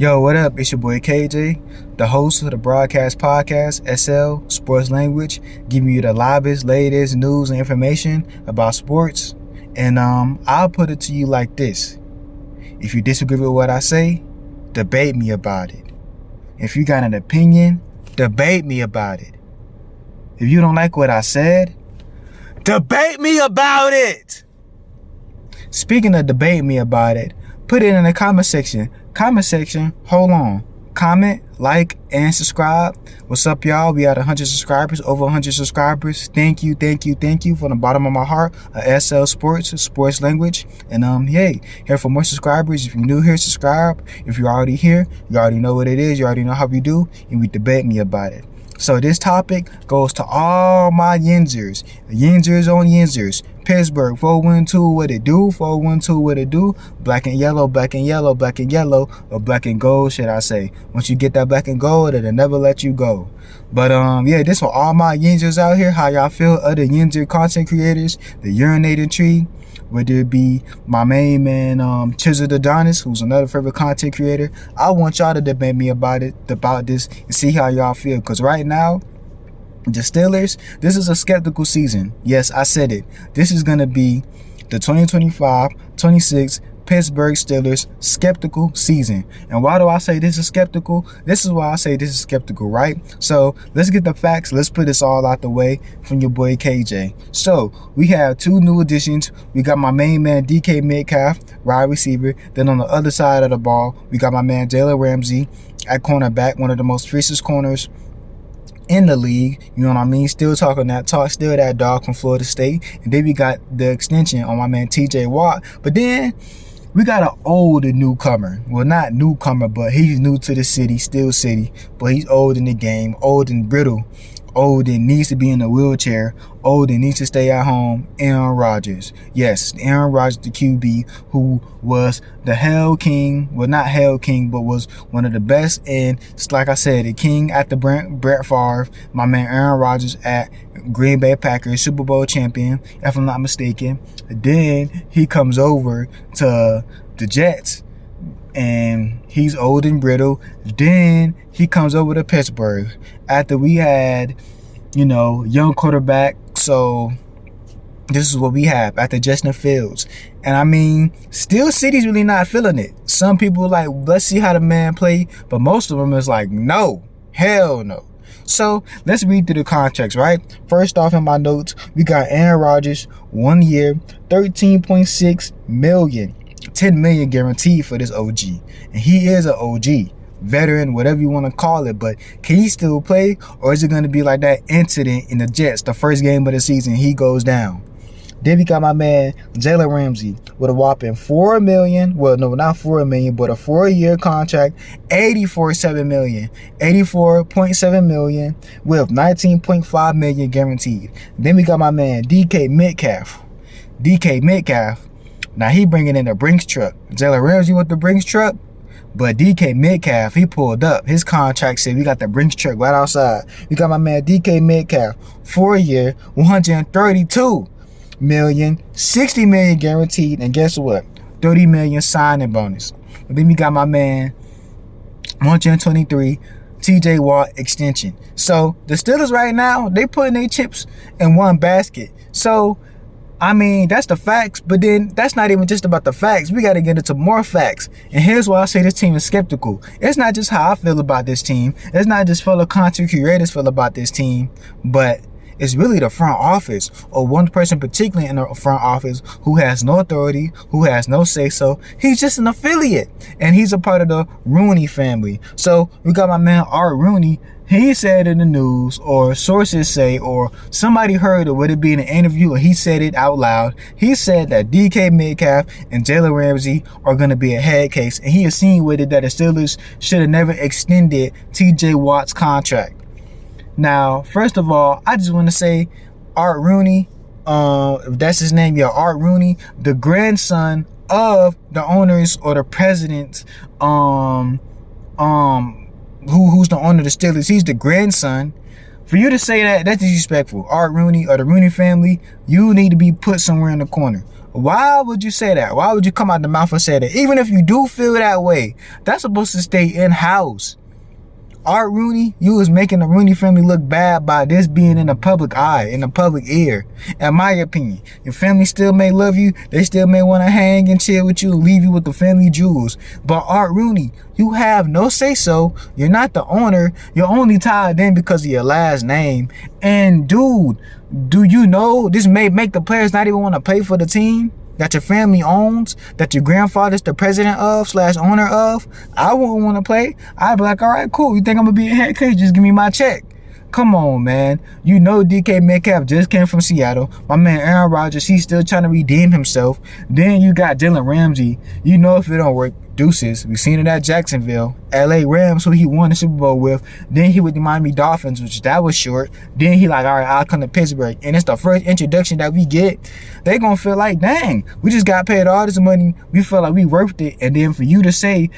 Yo, what up? It's your boy KJ, the host of the broadcast podcast, SL Sports Language, giving you the livest, latest news and information about sports. And I'll put it to you like this. If you disagree with what I say, debate me about it. If you got an opinion, debate me about it. If you don't like what I said, debate me about it. Speaking of debate me about it, put it in the comment section. Hold on. Comment, like, and subscribe. What's up, y'all? We at 100 subscribers, over 100 subscribers. Thank you from the bottom of my heart. SL Sports Language. And yay, here for more subscribers. If you're new here, subscribe. If you're already here, you already know what it is. You already know how we do, and we debate me about it. So this topic goes to all my Yinzers. Yinzers on Yinzers. Pittsburgh, 412, what it do? 412, what it do? Black and yellow, or black and gold, should I say. Once you get that black and gold, it'll never let you go. But yeah, this for all my Yinzers out here. How y'all feel? Other Yinzer content creators, the urinating tree. Whether it be my main man, Chisel Adonis, who's another favorite content creator. I want y'all to debate me about this, and see how y'all feel. Because right now, the Steelers, this is a skeptical season. Yes, I said it. This is going to be the 2025-26 Pittsburgh Steelers skeptical season. And why do I say this is skeptical? This is why I say this is skeptical, right? So let's get the facts. Let's put this all out the way from your boy KJ. So we have two new additions. We got my main man DK Metcalf, wide receiver. Then on the other side of the ball, we got my man Jalen Ramsey at cornerback, one of the most fiercest corners in the league, you know what I mean? Still still that dog from Florida State. And then we got the extension on my man TJ Watt. But then we got an older newcomer. Well, not newcomer, but he's new to the city, still city. But he's old in the game, old and brittle, old and needs to be in a wheelchair, old and needs to stay at home. Aaron Rodgers. Yes, Aaron Rodgers, the QB, who was the Hell King. Well, not Hell King, but was one of the best. And just like I said, the king at the Brett Favre, my man Aaron Rodgers at Green Bay Packers, Super Bowl champion, if I'm not mistaken. Then he comes over to the Jets, and he's old and brittle. Then he comes over to Pittsburgh after we had, young quarterback. So this is what we have after Justin Fields. And I mean, Steel City's really not feeling it. Some people like, let's see how the man play. But most of them is like, no, hell no. So let's read through the contracts, right? First off in my notes, we got Aaron Rodgers, 1 year, $13.6 million. $10 million guaranteed for this OG. And he is an OG, veteran, whatever you want to call it. But can he still play? Or is it going to be like that incident in the Jets, the first game of the season, he goes down? Then we got my man Jalen Ramsey with a whopping $4 million. Well, no, not $4 million, but a 4-year contract, $84.7 million with $19.5 million guaranteed. Then we got my man DK Metcalf. Now he bringing in a Brinks truck. Jalen Ramsey with the Brinks truck, but DK Metcalf, he pulled up. His contract said we got the Brinks truck right outside. We got my man DK Metcalf, 4-year, $132 million, $60 million guaranteed, and guess what? $30 million signing bonus. But then we got my man 123 TJ Watt extension. So the Steelers right now, they putting their chips in one basket. So I mean, that's the facts, but then that's not even just about the facts. We got to get into more facts. And here's why I say this team is skeptical. It's not just how I feel about this team. It's not just fellow content creators feel about this team, but it's really the front office, or one person particularly in the front office who has no authority, who has no say-so. He's just an affiliate, and he's a part of the Rooney family. So we got my man Art Rooney. He said in the news, or sources say, or somebody heard it, would it be in an interview, and he said it out loud. He said that DK Metcalf and Jalen Ramsey are going to be a head case, and he insinuated that the Steelers should have never extended TJ Watt's contract. Now, first of all, I just want to say Art Rooney, if that's his name, yeah, Art Rooney, the grandson of the owners or the presidents, who's the owner of the Steelers. He's the grandson. For you to say that, that's disrespectful. Art Rooney or the Rooney family, you need to be put somewhere in the corner. Why would you say that? Why would you come out the mouth and say that? Even if you do feel that way, that's supposed to stay in-house. Art Rooney, you was making the Rooney family look bad by this being in the public eye, in the public ear. In my opinion, your family still may love you. They still may want to hang and chill with you and leave you with the family jewels. But Art Rooney, you have no say-so. You're not the owner. You're only tied in because of your last name. And dude, do you know this may make the players not even want to play for the team that your family owns, that your grandfather's the president of / owner of? I wouldn't want to play. I'd be like, all right, cool. You think I'm going to be a head coach? Just give me my check. Come on, man. You know DK Metcalf just came from Seattle. My man Aaron Rodgers, he's still trying to redeem himself. Then you got Jalen Ramsey. You know if it don't work, deuces. We seen it at Jacksonville. LA Rams, who he won the Super Bowl with. Then he with the Miami Dolphins, which that was short. Then he like, all right, I'll come to Pittsburgh. And it's the first introduction that we get. They gonna feel like, dang, we just got paid all this money. We feel like we worth it. And then for you to say,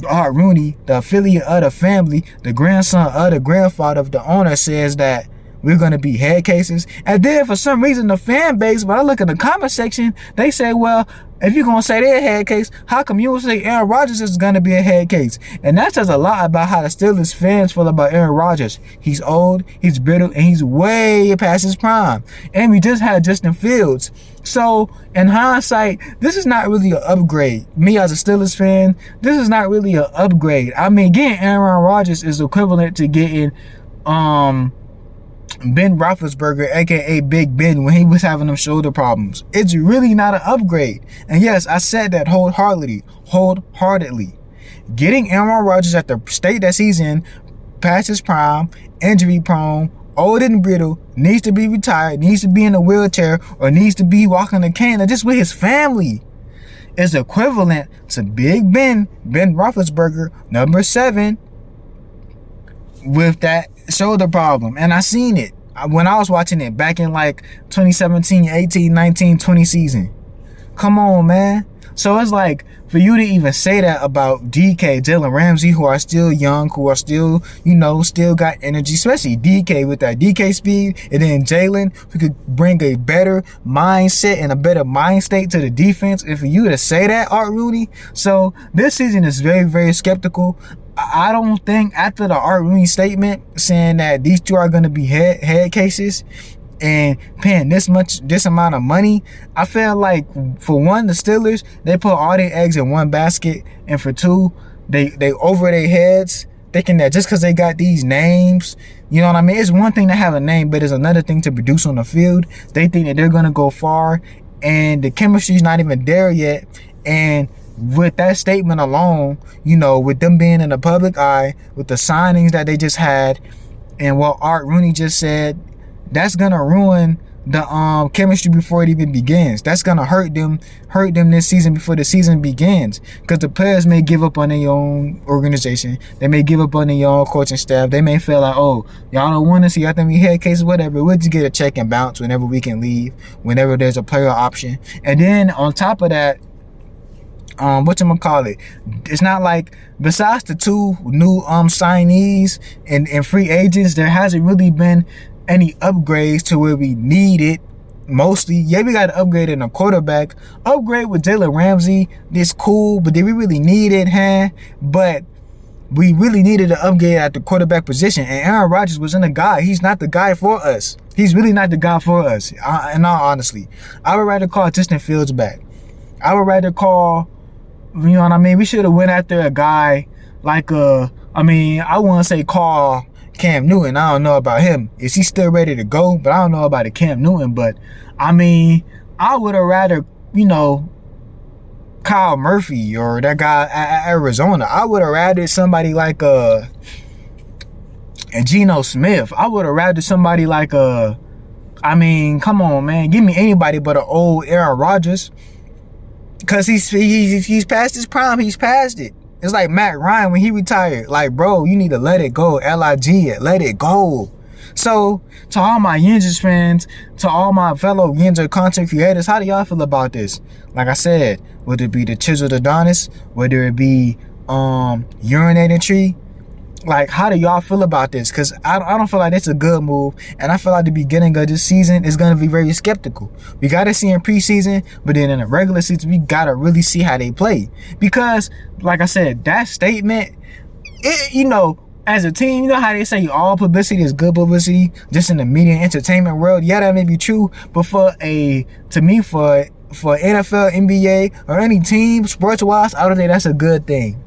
Art Rooney, the affiliate of the family, the grandson of the grandfather of the owner, says that we're going to be head cases. And then for some reason, the fan base, when I look in the comment section, they say, well, if you're going to say they're a head case, how come you will say Aaron Rodgers is going to be a head case? And that says a lot about how the Steelers fans feel about Aaron Rodgers. He's old, he's brittle, and he's way past his prime. And we just had Justin Fields. So, in hindsight, this is not really an upgrade. Me as a Steelers fan, this is not really an upgrade. I mean, getting Aaron Rodgers is equivalent to getting Ben Roethlisberger, aka Big Ben, when he was having them shoulder problems. It's really not an upgrade. And yes, I said that wholeheartedly. Getting Aaron Rodgers at the state that he's in, past his prime, injury prone, old and brittle, needs to be retired, needs to be in a wheelchair, or needs to be walking a cane, or just with his family, is equivalent to Big Ben Roethlisberger, number 7, with that shoulder problem. And I seen it when I was watching it back in like 2017, 18, 19, 20 season. Come on, man. So it's like, for you to even say that about DK, Jalen Ramsey, who are still young, who are still, still got energy, especially DK with that DK speed, and then Jalen, who could bring a better mindset and a better mind state to the defense. And for you to say that, Art Rooney, so this season is very, very skeptical. I don't think after the Art Rooney statement saying that these two are going to be head cases and paying this amount of money, I feel like, for one, the Steelers, they put all their eggs in one basket, and for two, they over their heads, thinking that just because they got these names, you know what I mean? It's one thing to have a name, but it's another thing to produce on the field. They think that they're going to go far, and the chemistry's not even there yet. And with that statement alone, with them being in the public eye, with the signings that they just had, and what Art Rooney just said, that's gonna ruin the chemistry before it even begins. That's gonna hurt them this season before the season begins, because the players may give up on their own organization. They may give up on their own coaching staff. They may feel like, oh, y'all don't want to see, I think we head cases, whatever. We'll just get a check and bounce whenever we can leave, whenever there's a player option. And then on top of that, it's not like, besides the 2 new signees and free agents, there hasn't really been any upgrades to where we need it. Mostly, yeah, we got to upgrade in a quarterback. Upgrade with Jalen Ramsey, this cool, but did we really need it, huh? But we really needed an upgrade at the quarterback position, and Aaron Rodgers wasn't the guy. He's not the guy for us. He's really not the guy for us. In all honesty, I would rather call Justin Fields back. I would rather call, you know what I mean? We should have went after a guy like I want to say call Cam Newton. I don't know about him. Is he still ready to go? But I don't know about the Cam Newton. But I would have rather, Kyle Murphy or that guy at Arizona. I would have rather somebody like Geno Smith. I would have rather somebody like come on, man. Give me anybody but an old Aaron Rodgers. Because he's past his prime. He's past it. It's like Matt Ryan when he retired. Like, bro, you need to let it go. L-I-G it. Let it go. So, to all my Yinzers fans, to all my fellow Yinzer content creators, how do y'all feel about this? Like I said, whether it be the Chiseled Adonis, whether it be urinating tree, Like, how do y'all feel about this? Because I don't feel like it's a good move. And I feel like the beginning of this season is going to be very skeptical. We got to see in preseason, but then in the regular season, we got to really see how they play. Because, like I said, that statement, as a team, you know how they say all publicity is good publicity, just in the media and entertainment world? Yeah, that may be true. But for NFL, NBA, or any team, sports-wise, I don't think that's a good thing.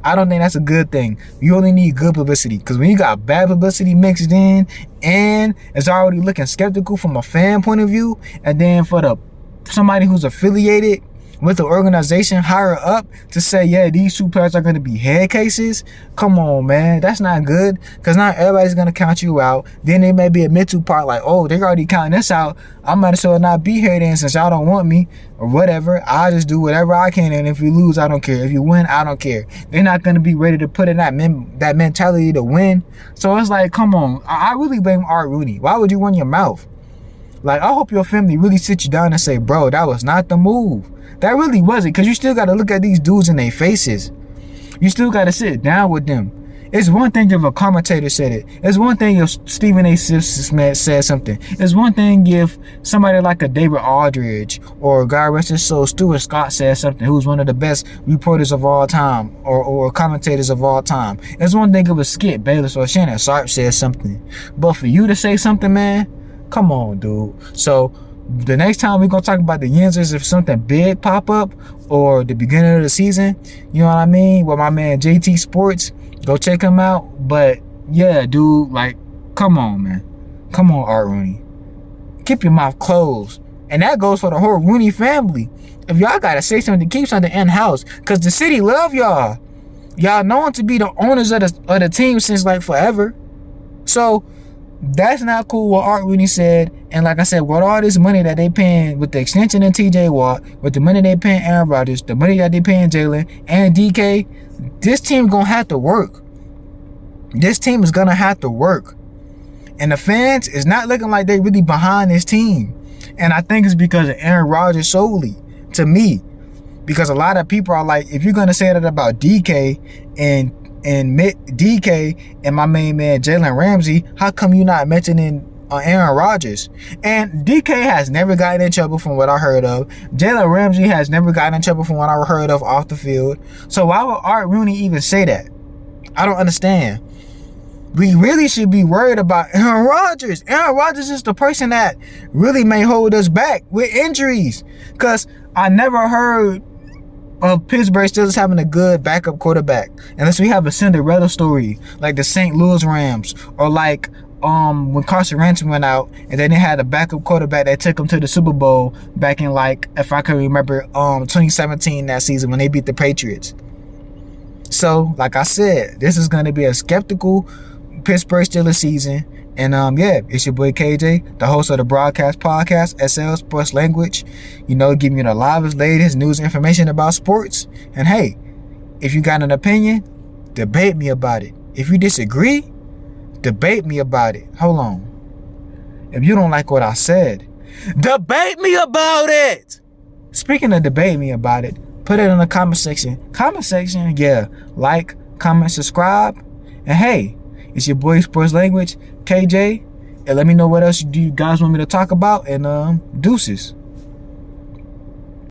I don't think that's a good thing. You only need good publicity, because when you got bad publicity mixed in and it's already looking skeptical from a fan point of view, and then for somebody who's affiliated with the organization higher up to say, yeah, these two players are going to be head cases, come on, man, that's not good, because not everybody's going to count you out. Then there may be a mental part like, oh, they already counting this out, I might as well not be here then, since y'all don't want me or whatever. I'll just do whatever I can, and if you lose, I don't care. If you win, I don't care. They're not going to be ready to put in that mentality to win. So it's like, come on, I really blame Art Rooney. Why would you run your mouth? Like, I hope your family really sit you down and say, bro, that was not the move. That really wasn't, because you still got to look at these dudes in their faces. You still got to sit down with them. It's one thing if a commentator said it. It's one thing if Stephen A. Smith said something. It's one thing if somebody like a David Aldridge or, God rest his soul, Stuart Scott said something, who's one of the best reporters of all time or commentators of all time. It's one thing if a Skip Bayless or Shannon Sharp said something. But for you to say something, man, come on, dude. So the next time we're going to talk about the Yinzers, if something big pop up or the beginning of the season, you know what I mean, with my man JT Sports, go check him out. But yeah, dude, like, come on, man. Come on, Art Rooney. Keep your mouth closed. And that goes for the whole Rooney family. If y'all got to say something, keep something in-house, because the city love y'all. Y'all known to be the owners of the team since like forever. So that's not cool what Art Rooney said. And like I said, with all this money that they paying with the extension in TJ Watt, with the money they paying Aaron Rodgers, the money that they paying Jalen and DK, this team gonna have to work. This team is gonna have to work. And the fans is not looking like they really behind this team. And I think it's because of Aaron Rodgers solely, to me. Because a lot of people are like, if you're gonna say that about DK and DK and my main man Jalen Ramsey, how come you not mentioning Aaron Rodgers? And DK has never gotten in trouble from what I heard of. Jalen Ramsey has never gotten in trouble from what I heard of off the field. So why would Art Rooney even say that? I don't understand. We really should be worried about Aaron Rodgers. Aaron Rodgers is the person that really may hold us back with injuries. Because I never heard of Pittsburgh Steelers having a good backup quarterback unless we have a Cinderella story like the St. Louis Rams, or like when Carson Wentz went out and then they had a backup quarterback that took them to the Super Bowl back in, like, if I can remember, 2017, that season when they beat the Patriots. So like I said, this is going to be a skeptical Pittsburgh Steelers season. And yeah, it's your boy KJ, the host of the Broadcast Podcast, SL Sports Language. Giving you the livest, latest news and information about sports. And hey, if you got an opinion, debate me about it. If you disagree, debate me about it. Hold on. If you don't like what I said, debate me about it. Speaking of debate me about it, put it in the comment section. Comment section, yeah. Like, comment, subscribe. And hey, it's your boy Sports Language, KJ. And let me know what else do you guys want me to talk about. And deuces.